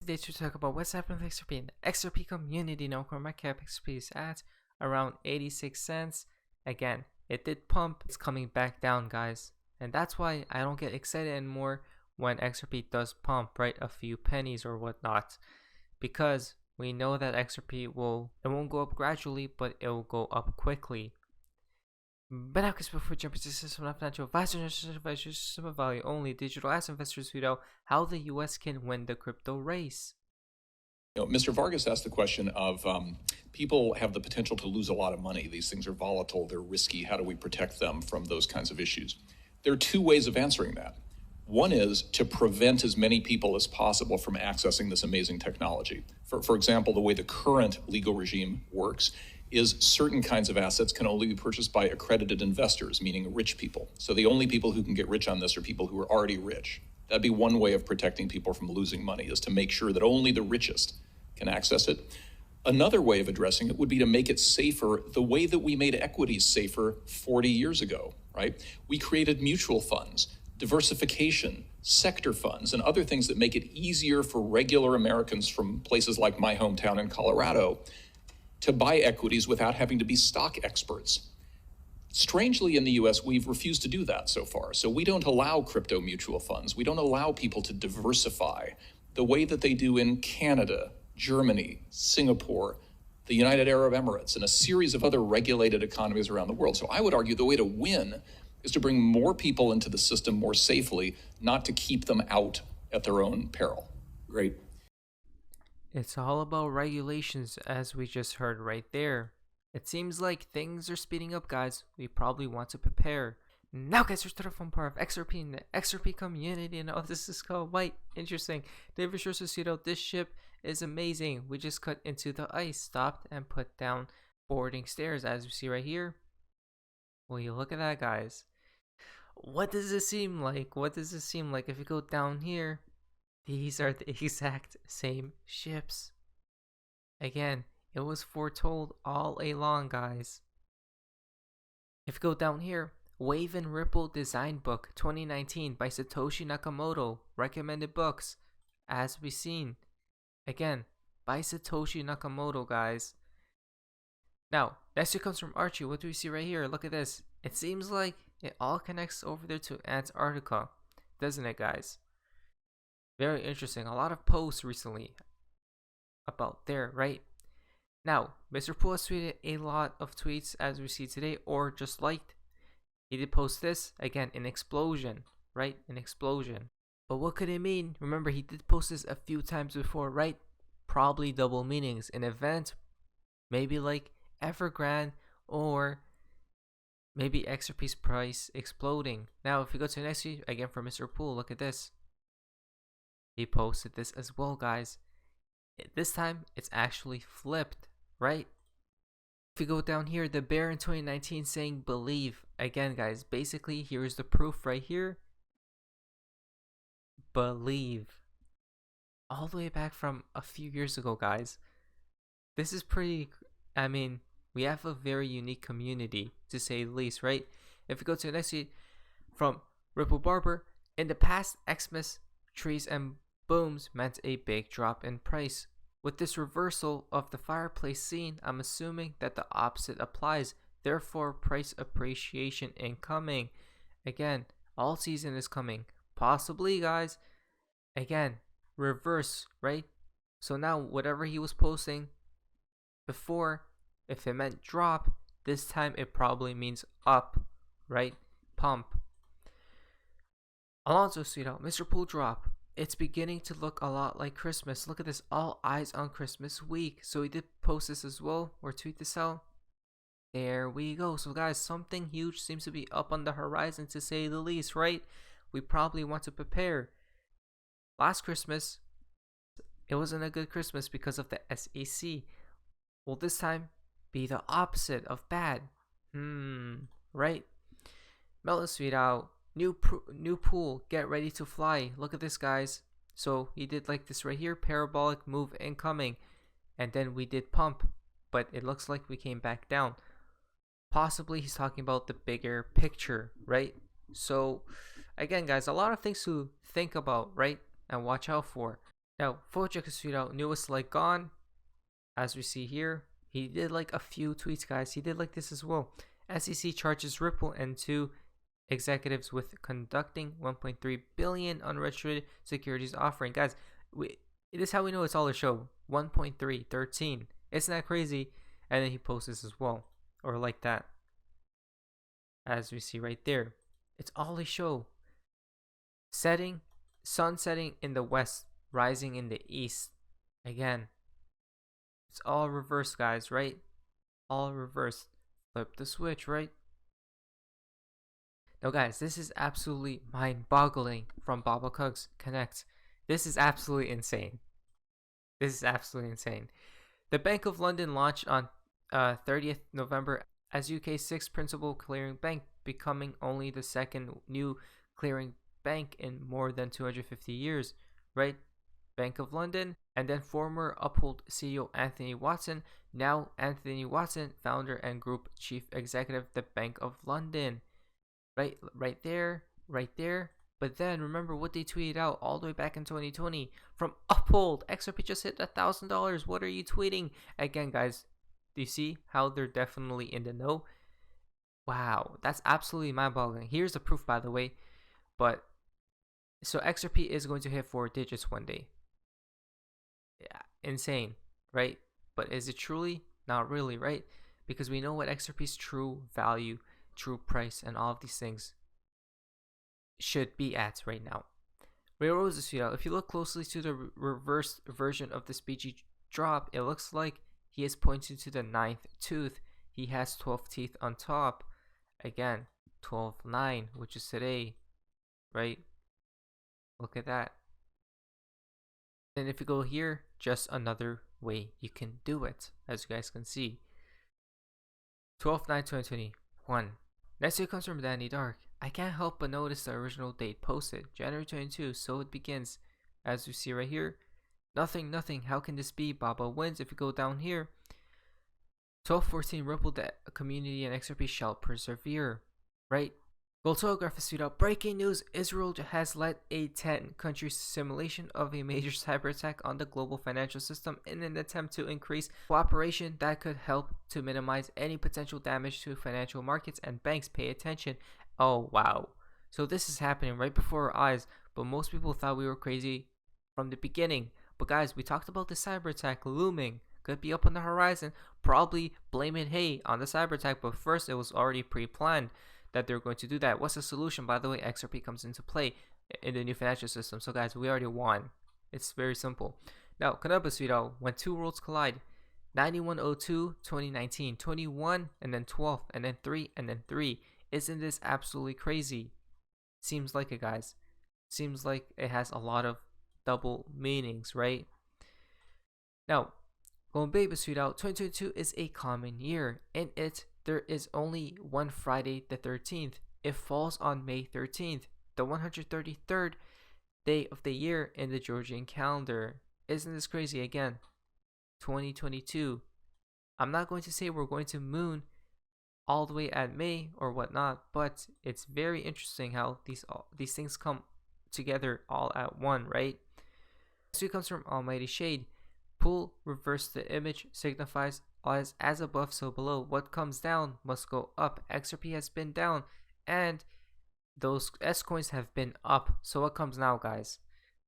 today to talk about what's happening with XRP and the XRP community. Now, my cap XRP is at around 86 cents. Again, it did pump. It's coming back down, guys. And that's why I don't get excited anymore when XRP does pump, right? A few pennies or whatnot. Because we know that XRP won't go up gradually, but it will go up quickly. But now, because before jumping to system of financial advisors, system of value only, digital asset investors who know how the US can win the crypto race. Mr. Vargas asked the question of people have the potential to lose a lot of money. These things are volatile, they're risky. How do we protect them from those kinds of issues? There are two ways of answering that. One is to prevent as many people as possible from accessing this amazing technology. For example, the way the current legal regime works is certain kinds of assets can only be purchased by accredited investors, meaning rich people. So the only people who can get rich on this are people who are already rich. That'd be one way of protecting people from losing money, is to make sure that only the richest can access it. Another way of addressing it would be to make it safer the way that we made equities safer 40 years ago, right? We created mutual funds, diversification, sector funds, and other things that make it easier for regular Americans from places like my hometown in Colorado to buy equities without having to be stock experts. Strangely, in the US, we've refused to do that so far. So we don't allow crypto mutual funds. We don't allow people to diversify the way that they do in Canada, Germany, Singapore, the United Arab Emirates, and a series of other regulated economies around the world. So I would argue the way to win is to bring more people into the system more safely, not to keep them out at their own peril. Great. It's all about regulations, as we just heard right there. It seems like things are speeding up, guys. We probably want to prepare. Now, guys, we're starting from part of XRP and the XRP community, and this is called White. Interesting. David Shorsusito, this ship is amazing. We just cut into the ice, stopped, and put down boarding stairs, as we see right here. Well, you look at that, guys. What does it seem like? What does it seem like if you go down here? These are the exact same ships. Again, it was foretold all along, guys. If you go down here, Wave and Ripple Design Book 2019 by Satoshi Nakamoto. Recommended books, as we've seen. Again, by Satoshi Nakamoto, guys. Now, next it comes from Archie. What do we see right here? Look at this. It seems like it all connects over there to Antarctica, doesn't it, guys? Very interesting. A lot of posts recently about there, right? Now, Mr. Poole has tweeted a lot of tweets as we see today, or just liked. He did post this, again, an explosion, right? An explosion. But what could it mean? Remember, he did post this a few times before, right? Probably double meanings. An event, maybe like Evergrande, or maybe XRP's price exploding. Now, if we go to the next tweet, again from Mr. Poole, look at this. He posted this as well, guys. This time, it's actually flipped, right? If you go down here, the bear in 2019 saying believe. Again, guys, basically, here's the proof right here. Believe. All the way back from a few years ago, guys. This is pretty, I mean, we have a very unique community, to say the least, right? If we go to the next tweet from Ripple Barber, in the past, Xmas, trees, and booms meant a big drop in price. With this reversal of the fireplace scene, I'm assuming that the opposite applies. Therefore, price appreciation incoming. Again, all season is coming. Possibly, guys. Again, reverse, right? So now, whatever he was posting before, if it meant drop, this time it probably means up, right? Pump. Alonso Cito, Mr. Poole drop. It's beginning to look a lot like Christmas. Look at this, all eyes on Christmas week. So he did post this as well, or tweet this out. There we go. So guys, something huge seems to be up on the horizon, to say the least, right? We probably want to prepare. Last Christmas, it wasn't a good Christmas because of the SEC. Will this time be the opposite of bad? Right? Melon tweet out. New pool, get ready to fly. Look at this, guys. So he did like this right here, parabolic move incoming, and then we did pump, but it looks like we came back down. Possibly he's talking about the bigger picture, right? So again, guys, a lot of things to think about, right? And watch out for. Now, Fojo Kasuto, newest like gone, as we see here. He did like a few tweets, guys. He did like this as well. SEC charges Ripple and two executives with conducting 1.3 billion unregistered securities offering. Guys, this is how we know it's all a show. 1.313. Isn't that crazy? And then he posts this as well, or like that, as we see right there. It's all a show. Setting, sun setting in the west, rising in the east. Again, it's all reversed, guys, right? All reversed. Flip the switch, right? Now, guys, this is absolutely mind-boggling from Baba Cooks Connect. This is absolutely insane. This is absolutely insane. The Bank of London launched on 30th November as UK's sixth principal clearing bank, becoming only the second new clearing bank in more than 250 years, right? Bank of London, and then former Uphold CEO Anthony Watson, now Anthony Watson, founder and group chief executive, the Bank of London. Right there. But then remember what they tweeted out all the way back in 2020 from Uphold. XRP just hit $1,000. What are you tweeting? Again, guys, do you see how they're definitely in the know? Wow, that's absolutely mind-boggling. Here's the proof, by the way. But so XRP is going to hit 4 digits one day. Yeah, insane, right? But is it truly? Not really, right? Because we know what XRP's true value, true price, and all of these things should be at right now. Railroads is if you look closely to the reverse version of this BG drop, it looks like he is pointing to the 9th tooth. He has 12 teeth on top. Again, 12-9, which is today, right? Look at that. And if you go here, just another way you can do it, as you guys can see. 12/9/2021. Next week comes from Danny Dark. I can't help but notice the original date posted, January 22, so it begins. As you see right here, nothing, how can this be? Baba wins. If you go down here, 12/14, Ripple, the community and XRP shall persevere, right? Gold Telegraph is tweeted out, breaking news, Israel has led a 10-country simulation of a major cyber attack on the global financial system in an attempt to increase cooperation that could help to minimize any potential damage to financial markets and banks. Pay attention. Oh, wow. So this is happening right before our eyes, but most people thought we were crazy from the beginning. But guys, we talked about the cyber attack looming. Could be up on the horizon. Probably blame it, hey, on the cyber attack, but first it was already pre-planned that they're going to do that. What's the solution? By the way, XRP comes into play in the new financial system. So guys, we already won. It's very simple. Now, Kanabasuito, when two worlds collide, 9102, 2019, 21, and then 12, and then 3, and then 3. Isn't this absolutely crazy? Seems like it, guys. Seems like it has a lot of double meanings, right? Now, going baby suit out, 2022 is a common year. In it, there is only one Friday the 13th. It falls on May 13th, the 133rd day of the year in the Georgian calendar. Isn't this crazy? Again, 2022. I'm not going to say we're going to moon all the way at May or whatnot, but it's very interesting how these things come together all at one, right? This week comes from Almighty Shade. Pull reverse the image signifies as above so below. What comes down must go up. XRP has been down and those S coins have been up. So what comes now, guys?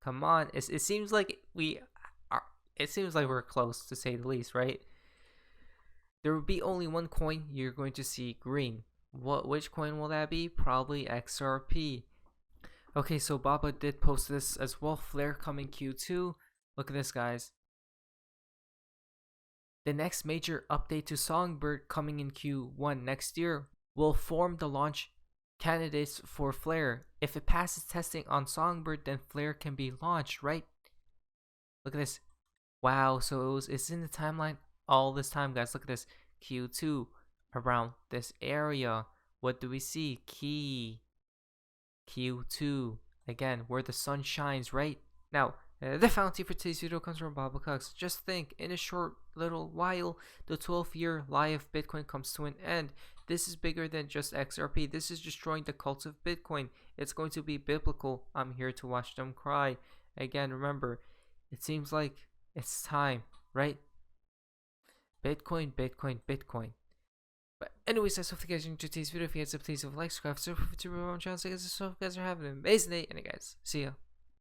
Come on. It seems like we're close, to say the least, right? There will be only one coin you're going to see green. Which coin will that be? Probably XRP. Okay, so Baba did post this as well. Flare coming Q2. Look at this, guys. The next major update to Songbird coming in Q1 next year will form the launch candidates for Flare. If it passes testing on Songbird, then Flare can be launched, right? Look at this. Wow, so it's in the timeline all this time, guys. Look at this. Q2 around this area. What do we see? Key Q2 again, where the sun shines, right? Now, the fountain for today's video comes from Baba Cox. Just think, in a short little while, the 12-year lie of Bitcoin comes to an end. This is bigger than just XRP. This is destroying the cult of Bitcoin. It's going to be biblical. I'm here to watch them cry. Again, remember, It seems like it's time, right? Bitcoin, Bitcoin, Bitcoin. But anyways, that's all you guys enjoyed today's video. If you guys, please leave a like, subscribe, subscribe to my channel. So you guys are having an amazing day. And guys, see ya.